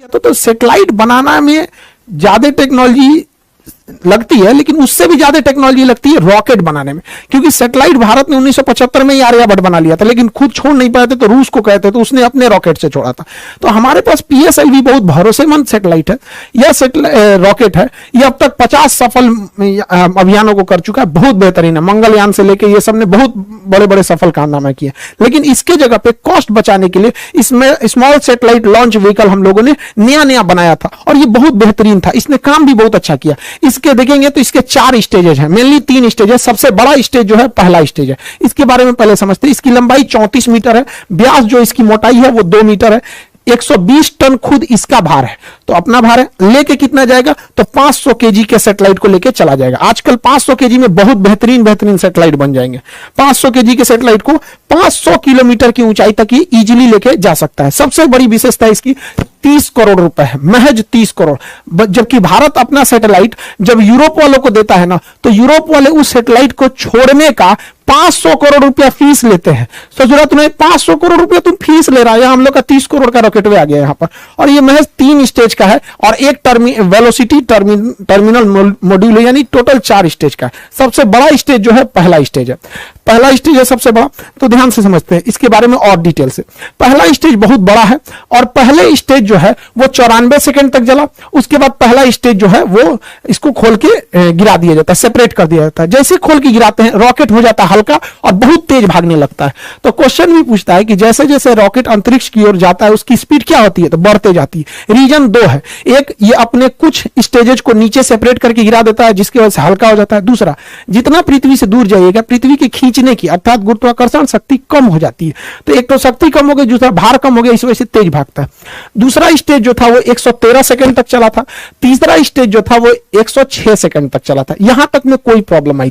तो सैटेलाइट बनाना में ज्यादा टेक्नोलॉजी लगती है, लेकिन उससे भी ज्यादा टेक्नोलॉजी लगती है रॉकेट बनाने में, क्योंकि सैटेलाइट भारत ने 1975 में ही आर्यभट्ट बना लिया था, लेकिन खुद छोड़ नहीं पाए थे तो रूस को कहते तो उसने अपने रॉकेट से छोड़ा था। तो हमारे पास पीएसएलवी बहुत भरोसेमंद सैटेलाइट है। यह रॉकेट है, यह अब तक 50 सफल अभियानों को कर चुका है, बहुत बेहतरीन है। मंगलयान से लेके ये सब ने बहुत बड़े बड़े सफल कारनामे किए, लेकिन इसके जगह पे कॉस्ट बचाने के लिए इसमें स्मॉल सैटेलाइट लॉन्च व्हीकल हम लोगों ने नया बनाया था, और ये बहुत बेहतरीन था, इसने काम भी बहुत अच्छा किया। इसके देखेंगे तो इसके 4 स्टेजेस हैं, मेनली 3 स्टेज है। सबसे बड़ा स्टेज जो है पहला स्टेज है, इसके बारे में पहले समझते हैं। इसकी लंबाई 34 मीटर है, व्यास जो इसकी मोटाई है वो 2 मीटर है, 120 टन खुद इसका भार है। तो अपना भार है, लेके कितना जाएगा तो 500 केजी के सैटेलाइट को लेके चला जाएगा। आजकल 500 केजी में बहुत बेहतरीन सैटेलाइट बन जाएंगे। 500 केजी के सैटेलाइट को 500 किलोमीटर की ऊंचाई तक ही इजीली लेके जा सकता है। सबसे बड़ी विशेषता इसकी 30 करोड़ रुपए है, महज 30 करोड़। जबकि भारत अपना सैटेलाइट जब यूरोप वालों को देता है ना, तो यूरोप वाले उस सैटेलाइट को छोड़ने का 500 करोड़ रुपया फीस लेते हैं। सोच रहा तुम्हें 500 करोड़ रुपया तुम फीस ले रहा है, हम लोग का 30 करोड़ का रॉकेट वे आ गया यहाँ पर। और ये महज 3 स्टेज का है, और एक वेलोसिटी टर्मिनल मॉड्यूल है, यानी टोटल 4 स्टेज का है। सबसे बड़ा स्टेज जो है पहला स्टेज है, पहला स्टेज है सबसे बड़ा। तो ध्यान से समझते हैं इसके बारे में और डिटेल से। पहला स्टेज बहुत बड़ा है, और पहले स्टेज जो है वो 94 सेकंड तक चला। उसके बाद पहला स्टेज जो है वो इसको खोल के गिरा दिया जाता है, सेपरेट कर दिया जाता है। जैसे खोल के गिराते हैं रॉकेट हो जाता है हल्का और बहुत तेज भागने लगता है। तो क्वेश्चन भी पूछता है कि जैसे जैसे रॉकेट अंतरिक्ष की ओर जाता है उसकी स्पीड क्या होती है, तो बढ़ते जाती है। रीजन 2 है, एक ये अपने कुछ स्टेजेस को नीचे सेपरेट करके गिरा देता है जिसकी वजह से हल्का हो जाता है। दूसरा, जितना पृथ्वी से दूर जाइएगा पृथ्वी की खींचने की अर्थात गुरुत्वाकर्षण शक्ति कम हो जाती है। तो एक तो शक्ति कम हो गई, दूसरा भार कम हो गया, इस वजह से तेज भागता है। दूसरा स्टेज जो था वो 113 सेकंड तक चला था। तीसरा स्टेज जो था वो 106 सेकंड तक चला था। यहां तक में कोई प्रॉब्लम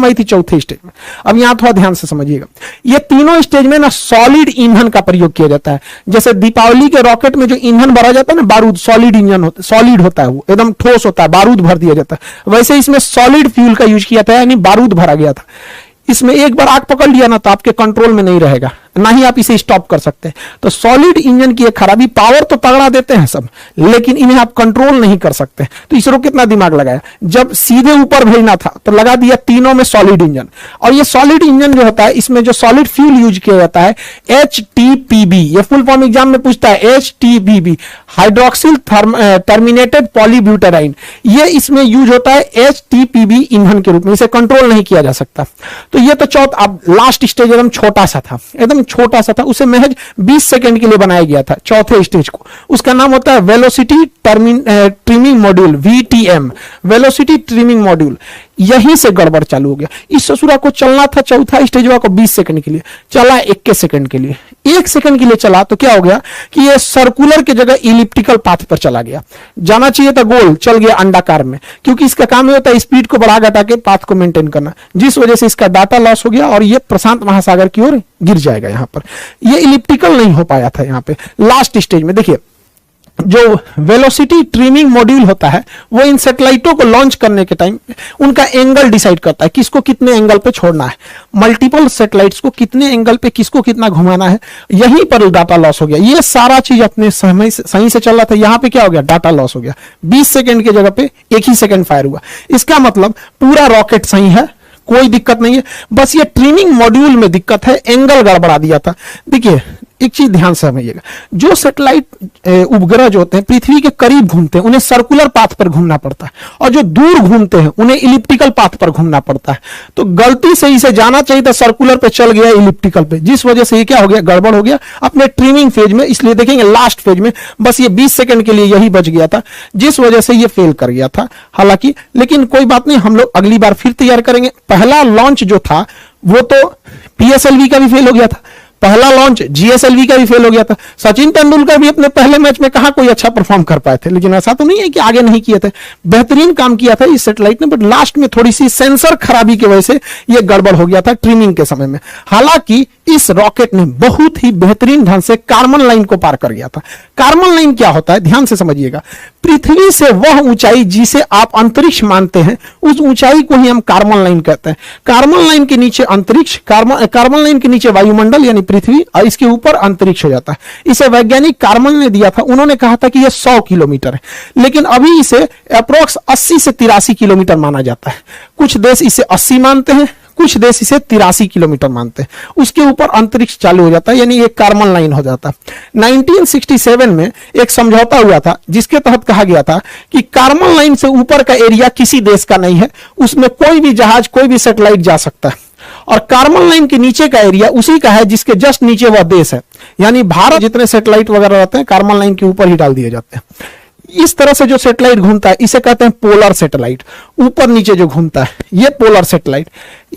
आई थी चौथे स्टेज में। अब यहां थोड़ा ध्यान से समझिएगा, ये तीनों स्टेज में ना सॉलिड ईंधन का प्रयोग किया जाता है। जैसे दीपावली के रॉकेट में जो ईंधन भरा जाता है ना, बारूद, सॉलिड इंजन होता, सॉलिड होता है, वो एकदम ठोस होता है, बारूद भर दिया जाता है। वैसे इसमें सॉलिड फ्यूल का यूज किया था, यानी बारूद भरा गया था। इसमें एक बार आग पकड़ लिया ना तो आपके कंट्रोल में नहीं रहेगा, ना ही आप इसे स्टॉप कर सकते हैं। तो सॉलिड इंजन की एक खराबी, पावर तो तगड़ा देते हैं सब, लेकिन इन्हें आप कंट्रोल नहीं कर सकते। तो इसरो कितना दिमाग लगाया, जब सीधे ऊपर भेजना था तो लगा दिया तीनों में सॉलिड इंजन। और ये सॉलिड इंजन जो होता है इसमें जो सॉलिड फ्यूल यूज किया जाता है HTPB, ये फुल फॉर्म एग्जाम में पूछता है, HTPB हाइड्रोक्सिल टर्मिनेटेड पॉलीब्यूटेराइन, ये इसमें यूज होता है HTPB ईंधन के रूप में। इसे कंट्रोल नहीं किया जा सकता। तो ये तो चौथा, अब लास्ट स्टेज एकदम छोटा सा था, एकदम छोटा सा था, उसे महज 20 सेकंड के लिए बनाया गया था चौथे स्टेज को। उसका नाम होता है velocity trimming module, VTM, velocity trimming module. यहीं से गड़बड़ चालू हो गया। इस ससुरा को चलना था चौथा स्टेज को 20 सेकंड के लिए, चला 21 सेकंड के लिए। 1 सेकंड के लिए चला तो क्या हो गया कि ये सर्कुलर की जगह इलिप्टिकल पाथ पर चला गया। जाना चाहिए था गोल, चल गया अंडाकार में, क्योंकि इसका काम ये होता है स्पीड को बढ़ा घटा के पाथ को मेंटेन करना, जिस वजह से इसका डाटा लॉस हो गया और ये प्रशांत महासागर की ओर गिर जाएगा। यहां पर ये इलिप्टिकल नहीं हो पाया था। यहां पे लास्ट स्टेज में देखिए, जो वेलोसिटी ट्रिमिंग मॉड्यूल होता है वो इन सैटेलाइटों को लॉन्च करने के टाइम उनका एंगल डिसाइड करता है, किसको कितने एंगल पे छोड़ना है, मल्टीपल सैटेलाइट्स को कितने एंगल पे किसको कितना घुमाना है। यहीं पर डाटा लॉस हो गया। ये सारा चीज अपने समय सही से चल रहा था, यहां पे क्या हो गया, डाटा लॉस हो गया। 20 सेकंड की जगह पे 1 ही सेकंड फायर हुआ। इसका मतलब पूरा रॉकेट सही है, कोई दिक्कत नहीं है, बस ये ट्रिमिंग मॉड्यूल में दिक्कत है, एंगल गड़बड़ा दिया था। देखिए एक चीज ध्यान से समझिएगा, जो सैटेलाइट उपग्रह जो होते हैं पृथ्वी के करीब घूमते हैं उन्हें सर्कुलर पाथ पर घूमना पड़ता है, और जो दूर घूमते हैं उन्हें इलिप्टिकल पाथ पर घूमना पड़ता है। तो गलती से इसे जाना चाहिए था सर्कुलर पे, चल गया इलिप्टिकल पे, जिस वजह से ये क्या हो गया, गड़बड़ हो गया अपने ट्रिमिंग फेज में। इसलिए देखेंगे लास्ट फेज में बस ये 20 सेकंड के लिए यही बच गया था, जिस वजह से ये फेल कर गया था। हालांकि लेकिन कोई बात नहीं, हम लोग अगली बार फिर तैयार करेंगे। पहला लॉन्च जो था वो तो PSLV का भी फेल हो गया था, पहला लॉन्च GSLV का भी फेल हो गया था। सचिन तेंदुलकर भी अपने पहले मैच में कहां कोई अच्छा परफॉर्म कर पाए थे, लेकिन ऐसा तो नहीं है कि आगे नहीं किए थे, बेहतरीन काम किया था इस सैटेलाइट ने, बट लास्ट में थोड़ी सी सेंसर खराबी की वजह से यह गड़बड़ हो गया था ट्रिमिंग के समय में। हालांकि इस रॉकेट ने बहुत ही बेहतरीन ढंग से कार्बन लाइन को पार कर गया था। कार्बन लाइन क्या होता है, ध्यान से समझिएगा। पृथ्वी से वह ऊंचाई जिसे आप अंतरिक्ष मानते हैं, उस ऊंचाई को ही हम कार्बन लाइन कहते हैं। कार्बन लाइन के नीचे अंतरिक्ष, कार्बन लाइन के नीचे वायुमंडल यानी पृथ्वी, और इसके ऊपर अंतरिक्ष हो जाता है। इसे वैज्ञानिक कार्बन ने दिया था, उन्होंने कहा था कि यह 100 किलोमीटर है, लेकिन अभी इसे अप्रोक्स 80 से 83 किलोमीटर माना जाता है। कुछ देश इसे 80 मानते हैं, कुछ देश इसे 83 किलोमीटर मानते हैं। उसके ऊपर अंतरिक्ष चालू हो जाता है, यानी एक कार्बन लाइन हो जाता है। 1967 में एक समझौता हुआ था जिसके तहत कहा गया था कि कार्बन लाइन से ऊपर का एरिया किसी देश का नहीं है, उसमें कोई भी जहाज, कोई भी सैटेलाइट जा सकता है, और कार्बन लाइन के नीचे का एरिया उसी का है जिसके जस्ट नीचे वह देश है। यानी भारत जितने सैटेलाइट वगैरह रहते हैं कार्बन लाइन के ऊपर ही डाल दिए जाते हैं। इस तरह से जो सैटेलाइट घूमता है इसे कहते हैं पोलर सैटेलाइट, ऊपर नीचे जो घूमता है ये पोलर सैटेलाइट।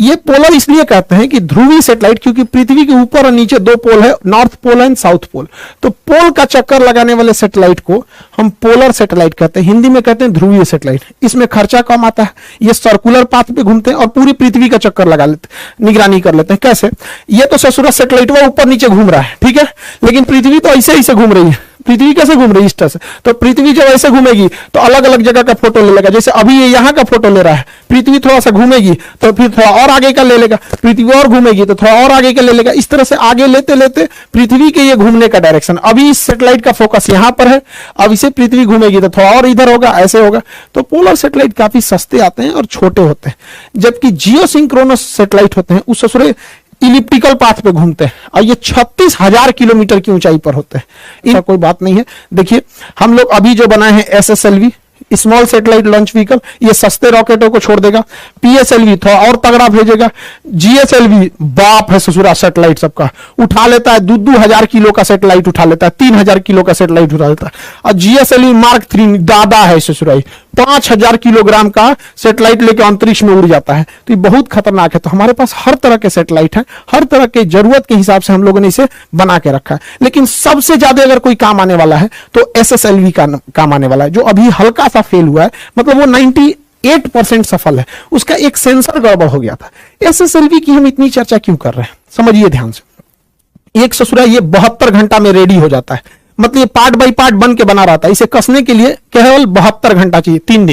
ये पोलर इसलिए कहते हैं कि ध्रुवीय सैटेलाइट, क्योंकि पृथ्वी के ऊपर और नीचे दो पोल है, north pole and south pole, तो पोल का चक्कर लगाने वाले सैटेलाइट को हम पोलर सैटेलाइट कहते हैं। हिंदी में कहते हैं ध्रुवीय सैटेलाइट। इसमें खर्चा कम आता है, ये सर्कुलर पाथ पे घूमते हैं और पूरी पृथ्वी का चक्कर लगा लेते हैं, निगरानी कर लेते हैं। कैसे? ये तो ससुरा सैटेलाइट वो ऊपर नीचे घूम रहा है, ठीक है, लेकिन पृथ्वी तो ऐसे ही से घूम रही है। पृथ्वी कैसे घूम रही है? इस तरह से। तो पृथ्वी जब ऐसे घूमेगी तो अलग अलग जगह का फोटो ले लेगा। जैसे अभी ये यहाँ का फोटो ले रहा है, पृथ्वी थोड़ा सा घूमेगी तो फिर थोड़ा और आगे का ले लेगा, पृथ्वी और घूमेगी तो थोड़ा और आगे का ले लेगा। इस तरह से आगे लेते लेते पृथ्वी के ये घूमने का डायरेक्शन, अभी इस सैटेलाइट का फोकस यहाँ पर है, अब इसे पृथ्वी घूमेगी तो थोड़ा और इधर होगा, ऐसे होगा। तो पोलर सैटेलाइट काफी सस्ते आते हैं और छोटे होते हैं, जबकि जियोसिंक्रोनस सैटेलाइट होते हैं उस ससुरे इलिप्टिकल पाथ पे घूमते हैं और ये 36,000 किलोमीटर की ऊंचाई पर होते हैं। इसका कोई बात नहीं है। देखिए हम लोग अभी जो बनाए हैं SSLV, small satellite launch vehicle, ये सस्ते रॉकेटों को छोड़ देगा। PSLV थोड़ा और तगड़ा भेजेगा। GSLV बाप है ससुरा सैटेलाइट सबका, उठा लेता है 2,000 किलो का सैटेलाइट उठा लेता है, 3,000 किलो का सैटेलाइट उठा लेता है। और GSLV Mark 3 दादा है ससुराई, 5,000 किलोग्राम का सैटेलाइट लेकर अंतरिक्ष में उड़ जाता है। तो ये बहुत खतरनाक है। तो हमारे पास हर तरह के सैटेलाइट हैं, हर तरह के जरूरत के हिसाब से हम लोगों ने इसे बना के रखा है। लेकिन सबसे ज्यादा अगर कोई काम आने वाला है तो SSLV का काम आने वाला है, जो अभी हल्का सा फेल हुआ है, मतलब वो 98% सफल है। उसका एक सेंसर गड़बड़ हो गया था। SSLV की हम इतनी चर्चा क्यों कर रहे हैं, समझिए ध्यान से। एक ससुरा ये 72 घंटा में रेडी हो जाता है, मतलब ये पार्ट बाय पार्ट बन के बना रहता है। इसे कसने के लिए केवल 72 घंटा चाहिए, 3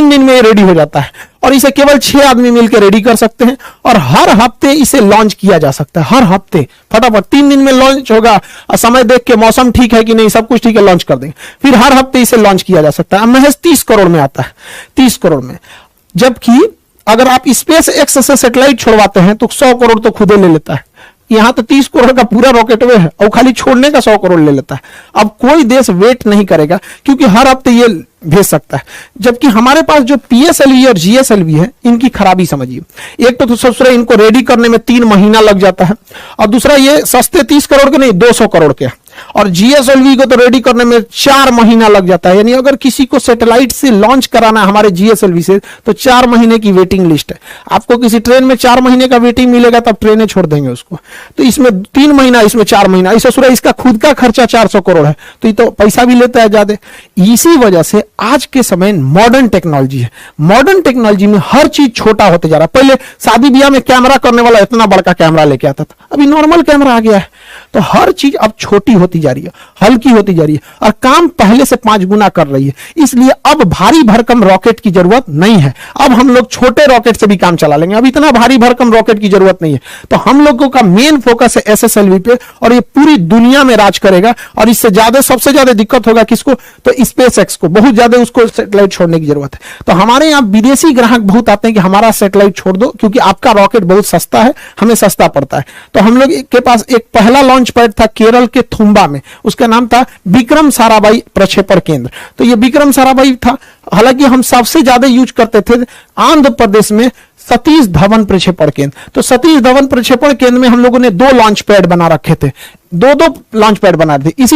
दिन में ये रेडी हो जाता है। और इसे केवल 6 आदमी मिलकर रेडी कर सकते हैं और हर हफ्ते इसे लॉन्च किया जा सकता है। हर हफ्ते फटाफट 3 दिन में लॉन्च होगा और समय देख के मौसम ठीक है कि नहीं, सब कुछ ठीक है, लॉन्च कर देंगे। फिर हर हफ्ते इसे लॉन्च किया जा सकता है। महज 30 करोड़ में आता है, 30 करोड़ में। जबकि अगर आप स्पेस एक्स से सैटेलाइट छोड़वाते हैं तो 100 करोड़ तो खुदे ले लेता है। यहां तो 30 करोड़ का पूरा रॉकेट वे है और खाली छोड़ने का 100 करोड़ ले लेता है। अब कोई देश वेट नहीं करेगा क्योंकि हर हफ्ते ये भेज सकता है। जबकि हमारे पास जो PSLV और GSLV है, इनकी खराबी समझिए। एक तो सबसे इनको रेडी करने में 3 महीना लग जाता है, और दूसरा ये सस्ते 30 करोड़ के नहीं 200 करोड़ के, और GSLV को तो रेडी करने में 4 महीना लग जाता है। यानी अगर किसी को सैटेलाइट से लॉन्च कराना है हमारे GSLV से तो 4 महीने की वेटिंग लिस्ट है। आपको किसी ट्रेन में 4 महीने का वेटिंग मिलेगा तब ट्रेनें छोड़ देंगे उसको। तो इसमें 3 महीना, इसमें 4 महीना। इस ससुरा इसका खुद का खर्चा 400 करोड़ है, तो ये तो पैसा भी लेता है ज्यादा। इसी वजह से आज के समय मॉडर्न टेक्नोलॉजी है। मॉडर्न टेक्नोलॉजी में हर चीज छोटा होते जा रहा है। पहले शादी ब्याह में कैमरा करने वाला इतना बड़का कैमरा लेके आता था, अभी नॉर्मल कैमरा आ गया है। तो हर चीज अब छोटी होती जा रही है, हल्की होती जा रही है, और काम पहले से 5 गुना कर रही है। इसलिए अब भारी भरकम रॉकेट की जरूरत नहीं है। अब हम लोग छोटे रॉकेट से भी काम चला लेंगे। अब इतना भारी भरकम रॉकेट की जरूरत नहीं है। तो हम लोगों का मेन फोकस है SSLV पे, और ये पूरी दुनिया में राज करेगा। और इससे ज्यादा, सबसे ज्यादा दिक्कत होगा किसको, तो SpaceX को। बहुत ज्यादा उसको सैटेलाइट छोड़ने की जरूरत है। तो हमारे यहाँ विदेशी ग्राहक बहुत आते हैं कि हमारा सैटेलाइट छोड़ दो क्योंकि आपका रॉकेट बहुत सस्ता है, हमें सस्ता पड़ता है। तो हम लोग के पास एक पहला लॉन्च पैड था केरल के थुम्बा में, उसका नाम था विक्रम साराभाई प्रक्षेपण केंद्र। तो ये विक्रम साराभाई था। हालांकि हम सबसे ज्यादा यूज करते थे आंध्र प्रदेश में सतीश धवन प्रक्षेपण केंद्र। तो सतीश धवन प्रक्षेपण केंद्र में हम लोगों ने 2 लॉन्च पैड बना रखे थे, 2 लॉन्च पैड बना थे। इसी